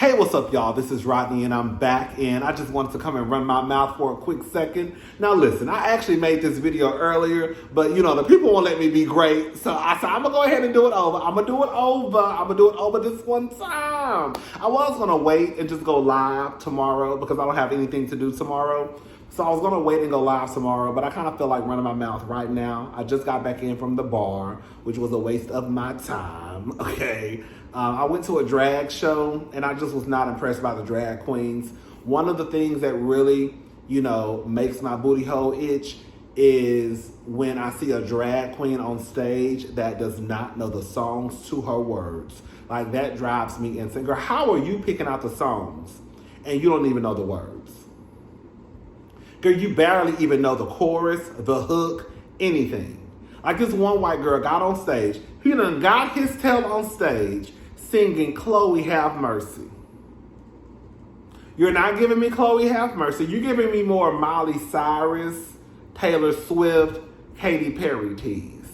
Hey, what's up, y'all? This is Rodney, and I'm back, and I just wanted to come and run my mouth for a quick second. Now, listen, I actually made this video earlier, but, the people won't let me be great, so I said, I'm going to go ahead and do it over. I'm going to do it over this one time. I was going to wait and just go live tomorrow because I don't have anything to do tomorrow. So I was going to wait and go live tomorrow, but I kind of feel like running my mouth right now. I just got back in from the bar, which was a waste of my time, okay? I went to a drag show, and I just was not impressed by the drag queens. One of the things that really, makes my booty hole itch is when I see a drag queen on stage that does not know the songs to her words. Like, that drives me insane. Girl, how are you picking out the songs and you don't even know the words? Girl, you barely even know the chorus, the hook, anything. Like, this one white girl got on stage. He done got his tail on stage singing Chloe Have Mercy. You're not giving me Chloe Have Mercy. You're giving me more Miley Cyrus, Taylor Swift, Katy Perry tease.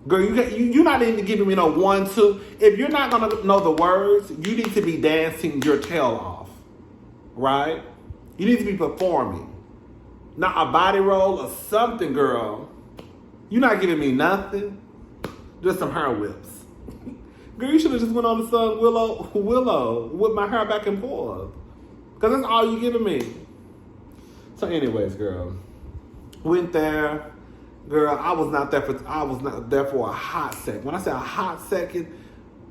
Girl, you're not even giving me no 1, 2. If you're not going to know the words, you need to be dancing your tail off, right? You need to be performing. Not a body roll or something, girl. You're not giving me nothing. Just some hair whips. Girl, you should have just went on the song Willow with my hair back and forth. Because that's all you giving me. So anyways, girl. Went there. Girl, I was not there for a hot second. When I say a hot second,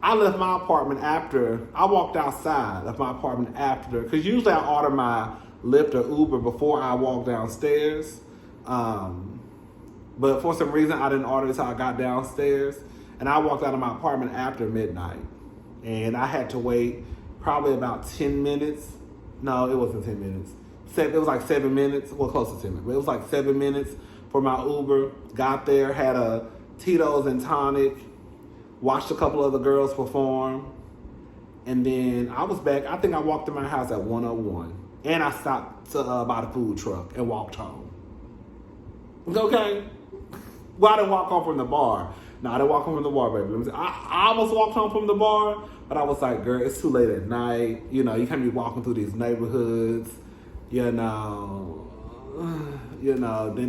I left my apartment after. I walked outside of my apartment after. Because usually I order my Lyft or Uber before I walk downstairs. But for some reason, I didn't order until I got downstairs. And I walked out of my apartment after midnight. And I had to wait probably about 10 minutes. No, it wasn't 10 minutes. It was like 7 minutes. Well, close to 10 minutes. But it was like 7 minutes for my Uber. Got there, had a Tito's and tonic. Watched a couple of the girls perform. And then I was back. I think I walked to my house at 1:01. And I stopped to buy the food truck and walked home. Okay? Well, I didn't walk home from the bar. No, I didn't walk home from the bar, baby. I almost walked home from the bar, but I was like, girl, it's too late at night. You can't be walking through these neighborhoods. Then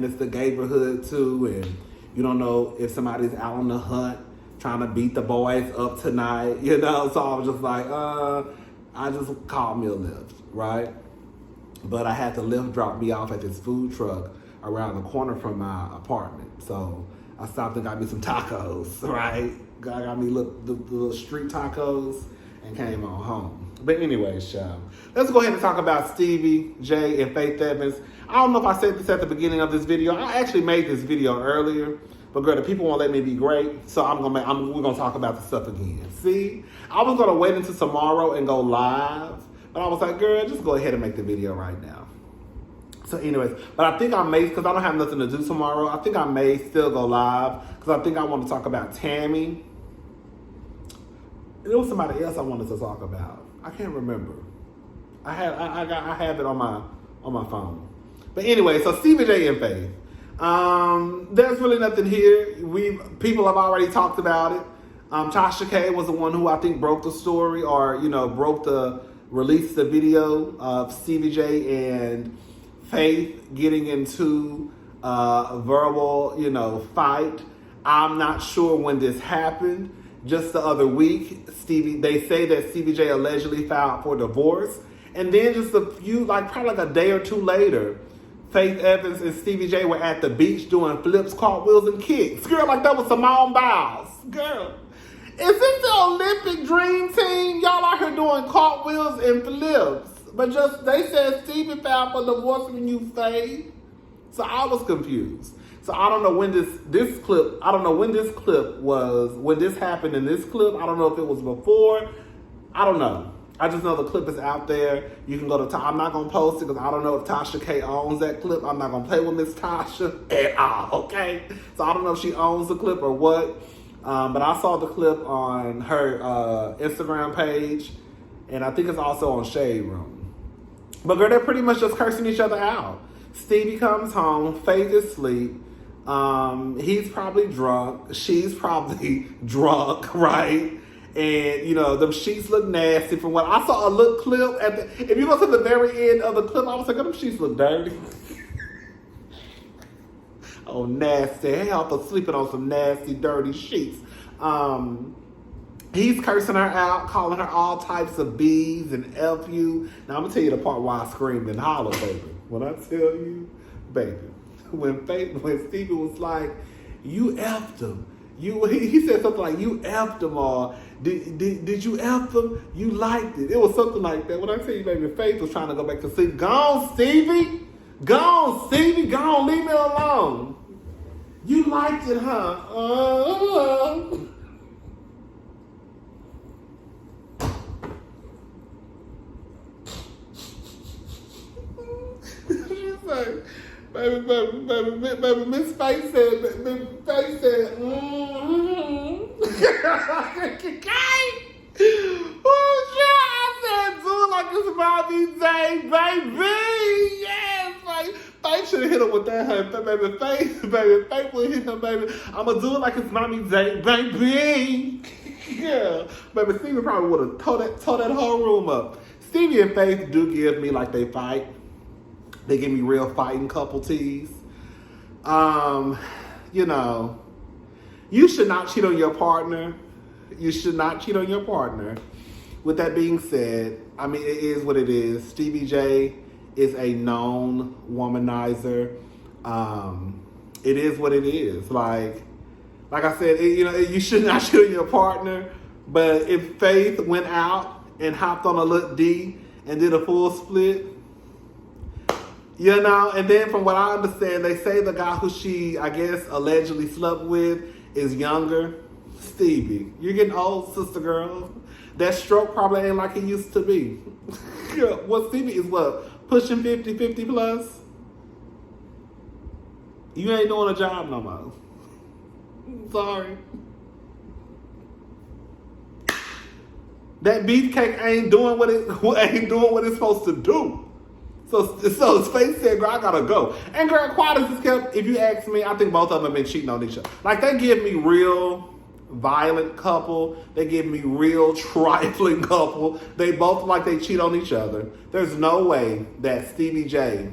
it's the neighborhood too, and you don't know if somebody's out on the hunt trying to beat the boys up tonight, So I was just like, I just called me a Lyft, right? But I had the Lyft drop me off at this food truck around the corner from my apartment. So I stopped and got me some tacos, right? Got me the little street tacos and came on home. But anyways, child, let's go ahead and talk about Stevie J and Faith Evans. I don't know if I said this at the beginning of this video. I actually made this video earlier, but girl, the people won't let me be great, so we're gonna talk about the stuff again. See, I was gonna wait until tomorrow and go live, but I was like, girl, just go ahead and make the video right now. So anyways, but I think I may, because I don't have nothing to do tomorrow, I think I may still go live, because I think I want to talk about Tammy. There was somebody else I wanted to talk about. I can't remember. I have it on my phone. But anyway, so Stevie J and Faith. There's really nothing here. People have already talked about it. Tasha K was the one who I think broke the story, or released the video of Stevie J and Faith getting into a verbal, fight. I'm not sure when this happened. Just the other week, they say that Stevie J allegedly filed for divorce. And then just probably a day or two later, Faith Evans and Stevie J were at the beach doing flips, cartwheels, and kicks. Girl, like that was Simone Biles. Girl, is this the Olympic dream team? Y'all out here doing cartwheels and flips. But they said Stevie filed for divorce when you Faith. So I was confused. So I don't know when this clip was, when this happened in this clip. I don't know if it was before. I don't know. I just know the clip is out there. You can go to, I'm not going to post it because I don't know if Tasha K owns that clip. I'm not going to play with Miss Tasha at all, okay? So I don't know if she owns the clip or what. But I saw the clip on her Instagram page. And I think it's also on Shade Room. But girl, they're pretty much just cursing each other out. Stevie comes home, Faith is asleep. He's probably drunk. She's probably drunk, right? And, you know, them sheets look nasty. From what I saw a little clip at the, if you go to the very end of the clip, I was like, oh, them sheets look dirty. Oh, nasty. Hell for sleeping on some nasty, dirty sheets. He's cursing her out, calling her all types of B's and F you. Now, I'm going to tell you the part why I screamed and hollered, baby. When I tell you, baby, when Stevie was like, you F'd him. He said something like, you F'd him, or did you F him? You liked it. It was something like that. When I tell you, baby, Faith was trying to go back to sleep. Go on, Stevie. Go on, Stevie. Go on, leave me alone. You liked it, huh? She's like, baby, Miss Faith said, Oh, yeah, I said, do it like it's about me day, baby. Yes, like, Faith should have hit him with that, huh? Baby, Faith will hit him, baby. I'm going to do it like it's mommy day, baby. Yeah. Baby, Stevie probably would have tore that whole room up. Stevie and Faith do give me like they fight. They give me real fighting couple tease. You know, you should not cheat on your partner. You should not cheat on your partner. With that being said, I mean, it is what it is. Stevie J is a known womanizer. It is what it is. Like I said, you should not cheat on your partner. But if Faith went out and hopped on a little D and did a full split, you know, and then from what I understand, they say the guy who she, I guess, allegedly slept with is younger. Stevie, you're getting old, sister girl. That stroke probably ain't like it used to be. Well, Stevie is what? Pushing 50 plus? You ain't doing a job no more. Sorry. That beefcake ain't doing what it's supposed to do. So Faith said, girl, I gotta go. And girl, Quadas is kept, if you ask me, I think both of them have been cheating on each other. Like, they give me real violent couple. They give me real trifling couple. They both like they cheat on each other. There's no way that Stevie J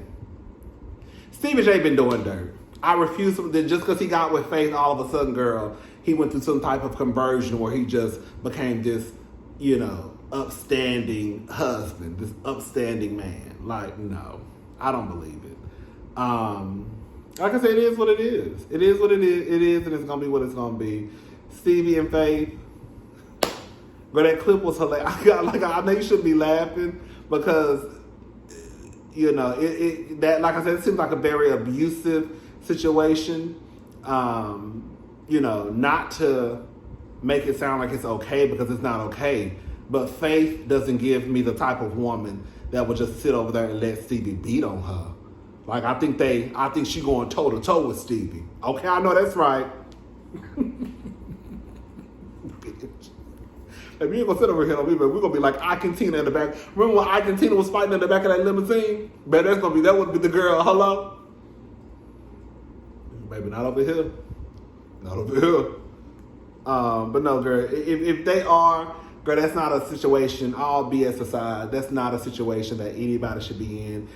been doing dirt. I refuse to, just because he got with Faith, all of a sudden, girl, he went through some type of conversion where he just became this, you know, upstanding husband, this upstanding man. Like, no, I don't believe it. Like I said, it is what it is. It is what it is. It is, and it's gonna be what it's gonna be. Stevie and Faith, but that clip was hilarious. I know you shouldn't be laughing because, you know, that, like I said, it seems like a very abusive situation. You know, not to make it sound like it's okay, because it's not okay. But Faith doesn't give me the type of woman that would just sit over there and let Stevie beat on her. Like, I think she going toe to toe with Stevie. Okay, I know that's right. If you ain't gonna sit over here on me, but we're gonna be like Ike and Tina in the back. Remember when Ike and Tina was fighting in the back of that limousine? But that would be the girl. Hello? Baby, not over here. Not over here. But no, girl, if they are, girl, that's not a situation, all BS aside, that's not a situation that anybody should be in.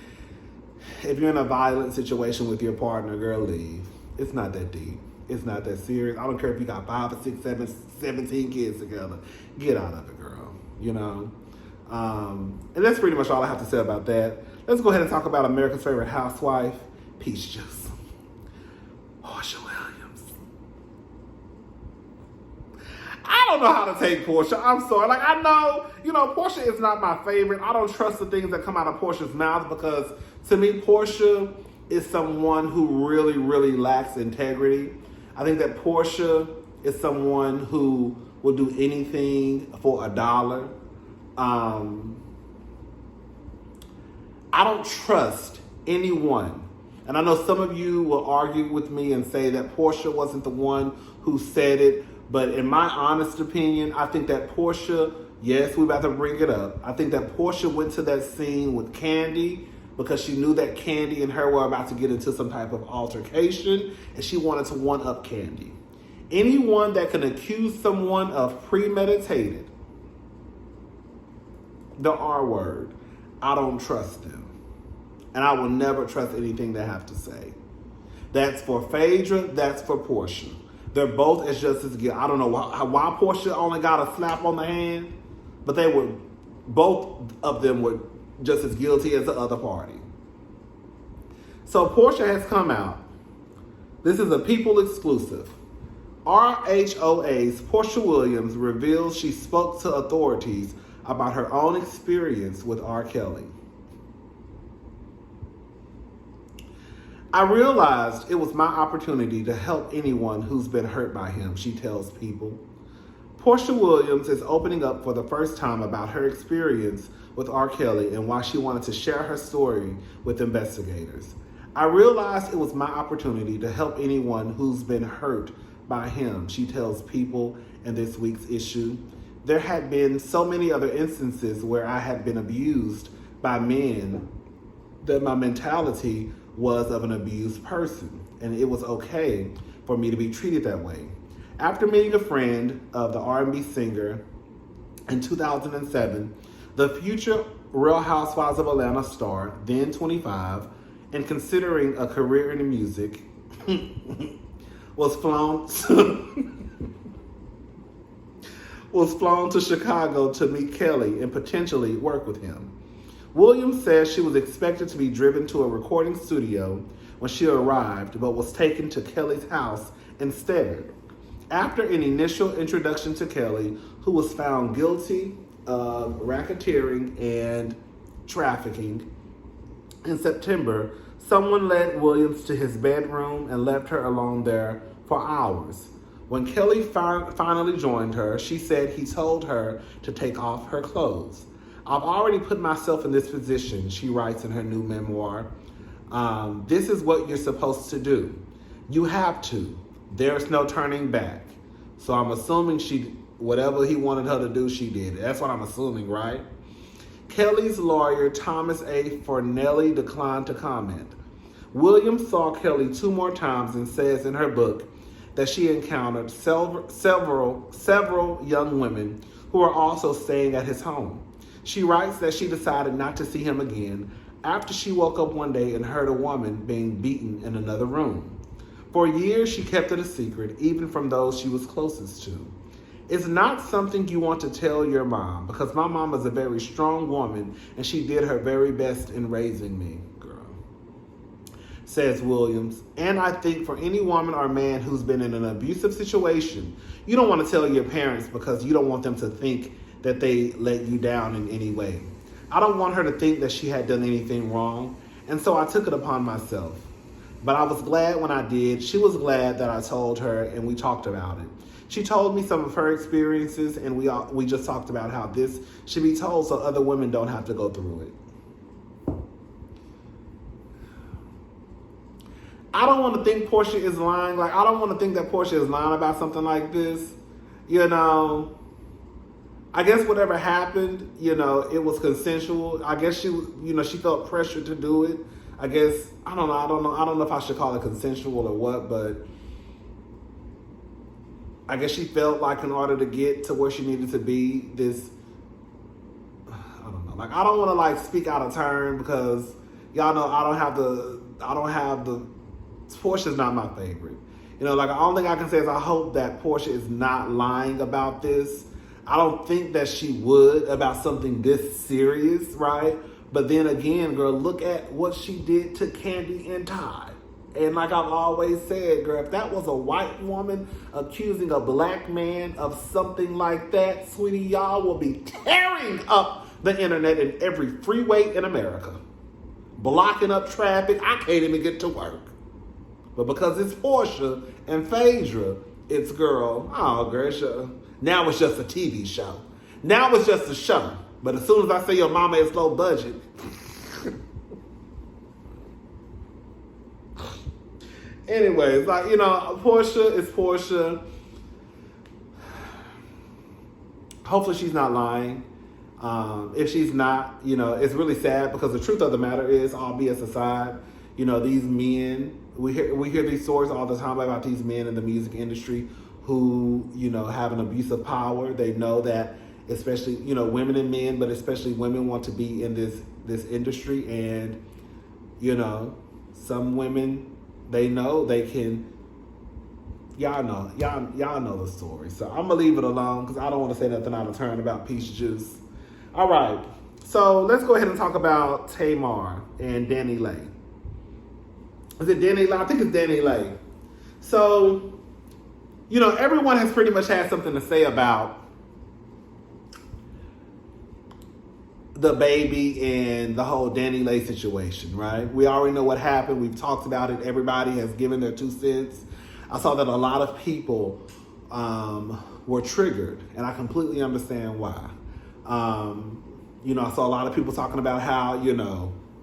If you're in a violent situation with your partner, girl, leave. It's not that deep. It's not that serious. I don't care if you got 5 or 6, 7, 17 kids together. Get out of it, girl. You know? And that's pretty much all I have to say about that. Let's go ahead and talk about America's favorite housewife, Peach Juice. Porsha Williams. I don't know how to take Porsha. I'm sorry. Like, I know, you know, Porsha is not my favorite. I don't trust the things that come out of Porsha's mouth because, to me, Porsha is someone who really, really lacks integrity. I think that Porsha is someone who will do anything for $1. I don't trust anyone. And I know some of you will argue with me and say that Porsha wasn't the one who said it. But in my honest opinion, I think that Porsha, yes, we're about to bring it up. I think that Porsha went to that scene with Candy because she knew that Candy and her were about to get into some type of altercation, and she wanted to one-up Candy. Anyone that can accuse someone of premeditated, the R word, I don't trust them. And I will never trust anything they have to say. That's for Phaedra, that's for Porsha. They're both as just as guilty. I don't know why Porsha only got a slap on the hand, but both of them were just as guilty as the other party. So Porsha has come out. This is a People exclusive. RHOA's Porsha Williams reveals she spoke to authorities about her own experience with R. Kelly. I realized it was my opportunity to help anyone who's been hurt by him, she tells People. Porsha Williams is opening up for the first time about her experience with R. Kelly and why she wanted to share her story with investigators. I realized it was my opportunity to help anyone who's been hurt by him, she tells People in this week's issue. There had been so many other instances where I had been abused by men that my mentality was of an abused person, and it was okay for me to be treated that way. After meeting a friend of the R&B singer in 2007, the future Real Housewives of Atlanta star, then 25, and considering a career in the music, was flown to Chicago to meet Kelly and potentially work with him. Williams says she was expected to be driven to a recording studio when she arrived, but was taken to Kelly's house instead. After an initial introduction to Kelly, who was found guilty of racketeering and trafficking, in September, someone led Williams to his bedroom and left her alone there for hours. When Kelly finally joined her, she said he told her to take off her clothes. I've already put myself in this position, she writes in her new memoir. This is what you're supposed to do. You have to. There's no turning back. So I'm assuming whatever he wanted her to do, she did. That's what I'm assuming, right? Kelly's lawyer, Thomas A. Fornelli, declined to comment. Williams saw Kelly 2 more times and says in her book that she encountered several young women who were also staying at his home. She writes that she decided not to see him again after she woke up one day and heard a woman being beaten in another room. For years, she kept it a secret, even from those she was closest to. It's not something you want to tell your mom, because my mom is a very strong woman and she did her very best in raising me, girl, says Williams. And I think for any woman or man who's been in an abusive situation, you don't want to tell your parents because you don't want them to think that they let you down in any way. I don't want her to think that she had done anything wrong, and so I took it upon myself. But I was glad when I did. She was glad that I told her, and we talked about it. She told me some of her experiences, and we just talked about how this should be told so other women don't have to go through it. I don't want to think Porsha is lying. Like, I don't want to think that Porsha is lying about something like this. You know, I guess whatever happened, you know, it was consensual. I guess she felt pressure to do it. I guess, I don't know if I should call it consensual or what, but I guess she felt like in order to get to where she needed to be, I don't know. Like, I don't want to like speak out of turn because y'all know I don't have the, Porsha's not my favorite. You know, like the only thing I can say is I hope that Porsha is not lying about this. I don't think that she would about something this serious, right? But then again, girl, look at what she did to Candy and Todd. And like I've always said, girl, if that was a white woman accusing a black man of something like that, sweetie, y'all will be tearing up the internet and every freeway in America. Blocking up traffic. I can't even get to work. But because it's Porsha and Phaedra, it's girl, now it's just a TV show. Now it's just a show. But as soon as I say your mama is low budget, anyways, like, you know, Porsha is Porsha. Hopefully she's not lying. If she's not, you know, it's really sad because the truth of the matter is, all BS aside, you know, these men, we hear these stories all the time about these men in the music industry who, have an abuse of power. They know that, especially, women and men, but especially women want to be in this industry. And, some women, they know they can, y'all know the story. So I'm gonna leave it alone because I don't want to say nothing out of turn about peach juice. All right, so let's go ahead and talk about Tamar and DaniLeigh. Is it DaniLeigh? I think it's DaniLeigh. So, everyone has pretty much had something to say about the baby and the whole DaniLeigh situation, right? We already know what happened. We've talked about it. Everybody has given their 2 cents. I saw that a lot of people were triggered, and I completely understand why. I saw a lot of people talking about how,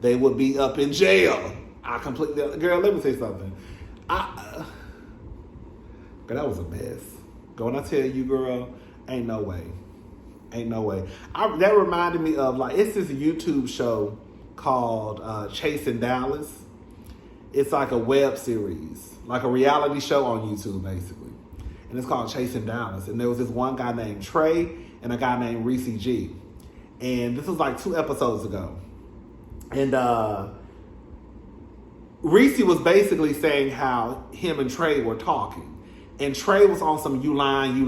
they would be up in jail. Girl, let me say something. Girl, that was a mess. Girl, when I tell you, girl, ain't no way. Ain't no way. That reminded me of, it's this YouTube show called Chasing Dallas. It's like a web series, like a reality show on YouTube, basically. And it's called Chasing Dallas. And there was this one guy named Trey and a guy named Reese G. And this was like 2 episodes ago. And Reese was basically saying how him and Trey were talking. And Trey was on some you lying.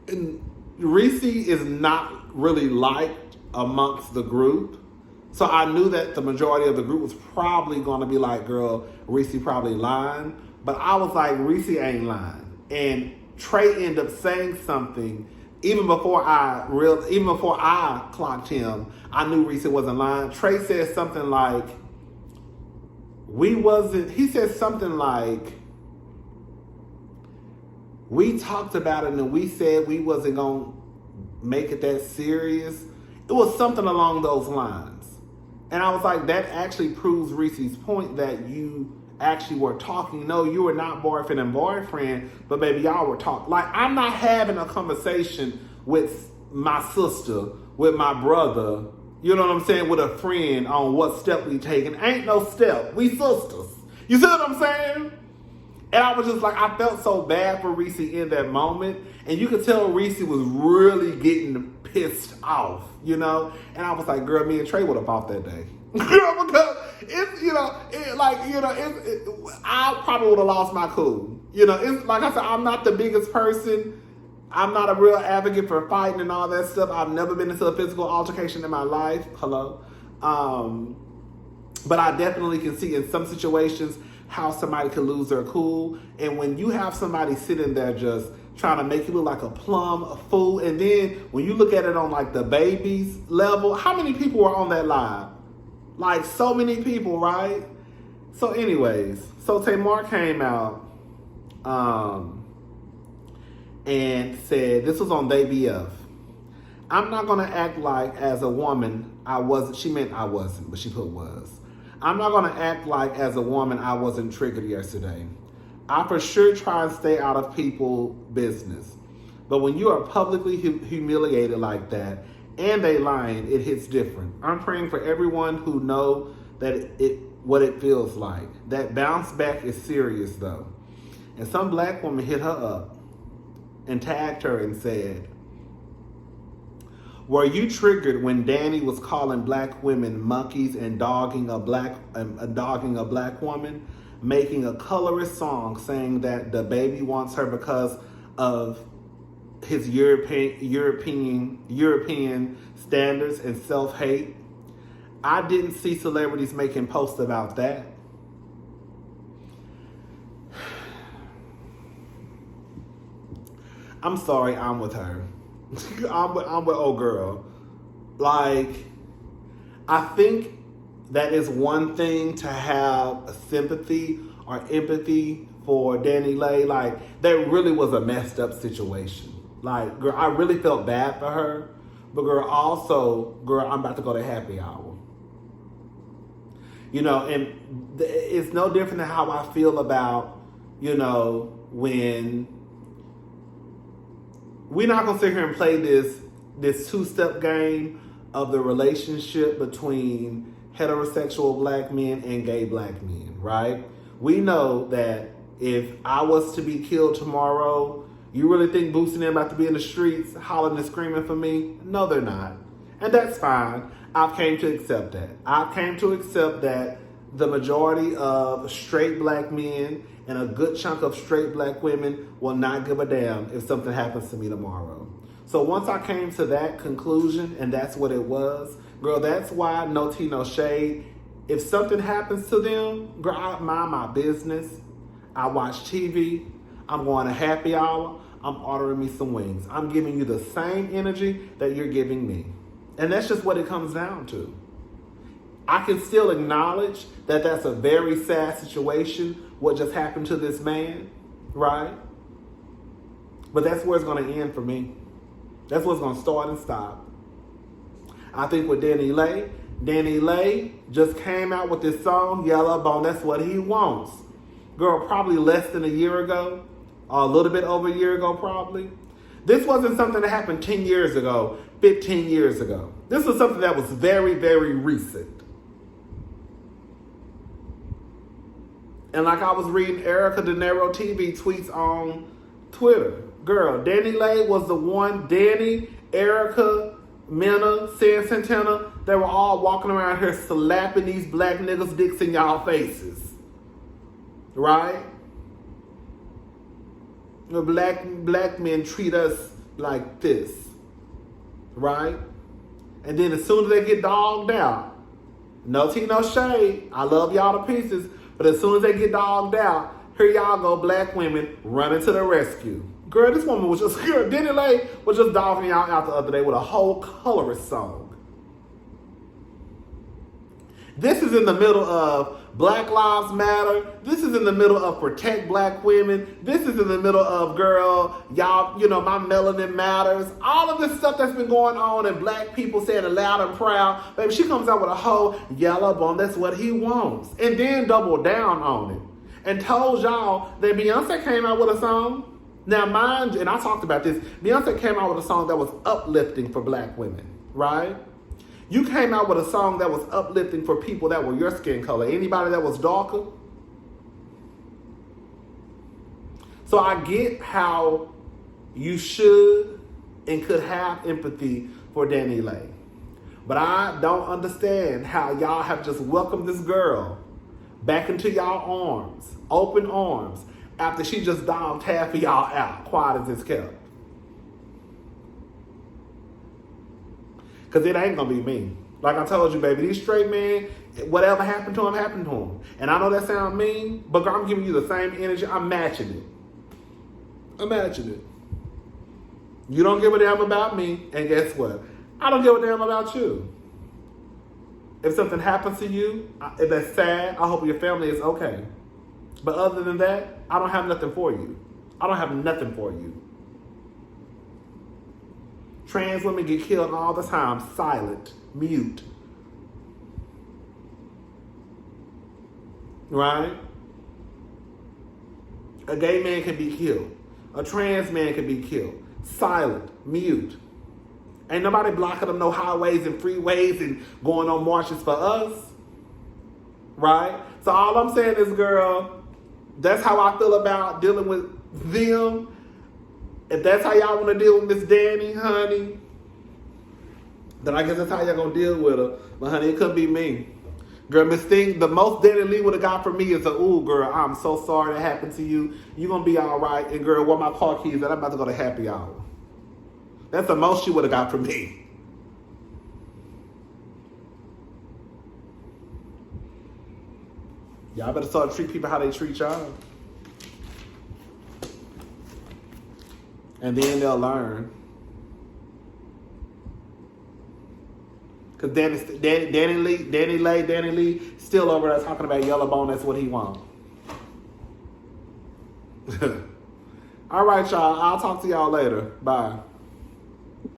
And Reese is not really liked amongst the group. So I knew that the majority of the group was probably going to be like, girl, Reese probably lying. But I was like, Reese ain't lying. And Trey ended up saying something. Even before I clocked him, I knew Reese wasn't lying. Trey said something like, he said something like, we talked about it and we said we wasn't going to make it that serious. It was something along those lines. And I was like, that actually proves Reese's point that you actually were talking. No, you were not boyfriend and boyfriend, but baby, y'all were talking. Like, I'm not having a conversation with my sister, with my brother, you know what I'm saying, with a friend on what step we taking. Ain't no step. We sisters. You see what I'm saying? And I was just like, I felt so bad for Reese in that moment. And you could tell Reese was really getting pissed off, And I was like, girl, me and Trey would have fought that day. Because I probably would have lost my cool. It's like I said, I'm not the biggest person. I'm not a real advocate for fighting and all that stuff. I've never been into a physical altercation in my life. Hello. But I definitely can see in some situations how somebody could lose their cool. And when you have somebody sitting there just trying to make you look like a fool, and then when you look at it on like the baby's level, how many people were on that live? Like so many people, right? So anyways, so Tamar came out and said, this was on They BF. I'm not going to act like as a woman, I wasn't, she meant I wasn't, but she put was. I'm not going to act like as a woman I wasn't triggered yesterday. I for sure try and stay out of people's business. But when you are publicly humiliated like that and they lying, it hits different. I'm praying for everyone who know that what it feels like. That bounce back is serious though. And some black woman hit her up and tagged her and said, were you triggered when Danny was calling black women monkeys and dogging a black woman, making a colorist song saying that the baby wants her because of his European standards and self-hate? I didn't see celebrities making posts about that. I'm sorry, I'm with her. I'm with old girl. Like, I think that is one thing to have a sympathy or empathy for DaniLeigh. Like, that really was a messed up situation. Like, girl, I really felt bad for her. But girl, I'm about to go to happy hour. And it's no different than how I feel about, when we're not going to sit here and play this two-step game of the relationship between heterosexual black men and gay black men, right? We know that if I was to be killed tomorrow, you really think Boosie and them about to be in the streets hollering and screaming for me? No, they're not. And that's fine. I've came to accept that. I've came to accept that the majority of straight black men and a good chunk of straight black women will not give a damn if something happens to me tomorrow. So once I came to that conclusion, and that's what it was, girl, that's why no tea, no shade. If something happens to them, girl, I mind my business. I watch TV. I'm going to happy hour. I'm ordering me some wings. I'm giving you the same energy that you're giving me. And that's just what it comes down to. I can still acknowledge that that's a very sad situation, what just happened to this man, right? But that's where it's going to end for me. That's what's going to start and stop. I think with DaniLeigh just came out with this song, Yellow Bone, that's what he wants. Girl, probably less than a year ago, or a little bit over a year ago probably. This wasn't something that happened 10 years ago, 15 years ago. This was something that was very, very recent. And like I was reading Erica De Niro TV tweets on Twitter. Girl, DaniLeigh was the one, Danny, Erica, Minna, San Santana, they were all walking around here slapping these black niggas' dicks in y'all faces. Right? The black men treat us like this. Right? And then as soon as they get dogged out, no tea, no shade, I love y'all to pieces, but as soon as they get dogged out, here y'all go, black women running to the rescue. Girl, this woman was just, DaniLeigh was just dogging y'all out the other day with a whole colorist song. This is in the middle of Black Lives Matter. This is in the middle of Protect Black Women. This is in the middle of, girl, y'all, my melanin matters. All of this stuff that's been going on and black people saying it loud and proud. Baby, she comes out with a whole yellow bone. That's what he wants. And then doubled down on it. And told y'all that Beyonce came out with a song. Now, mind you, and I talked about this, Beyonce came out with a song that was uplifting for black women, right? You came out with a song that was uplifting for people that were your skin color. Anybody that was darker? So I get how you should and could have empathy for DaniLeigh. But I don't understand how y'all have just welcomed this girl back into y'all arms, open arms, after she just dogged half of y'all out, quiet as it's kept. Because it ain't going to be me. Like I told you, baby, these straight men, whatever happened to them, happened to them. And I know that sounds mean, but girl, I'm giving you the same energy. I'm matching it. I'm matching it. You don't give a damn about me, and guess what? I don't give a damn about you. If something happens to you, if that's sad, I hope your family is okay. But other than that, I don't have nothing for you. I don't have nothing for you. Trans women get killed all the time, silent, mute. Right? A gay man can be killed. A trans man can be killed. Silent, mute. Ain't nobody blocking them no highways and freeways and going on marches for us. Right? So all I'm saying is, girl, that's how I feel about dealing with them. If that's how y'all want to deal with Miss Danny, honey, then I guess that's how y'all going to deal with her. But honey, it couldn't be me. Girl, Miss Thing, the most DaniLeigh would have got from me is ooh, girl, I'm so sorry that happened to you. You're going to be all right. And girl, where my car keys at? I'm about to go to happy hour. That's the most she would have got from me. Y'all better start to treat people how they treat y'all. And then they'll learn. Because DaniLeigh, still over there talking about yellow bone, that's what he wants. All right, y'all. I'll talk to y'all later. Bye.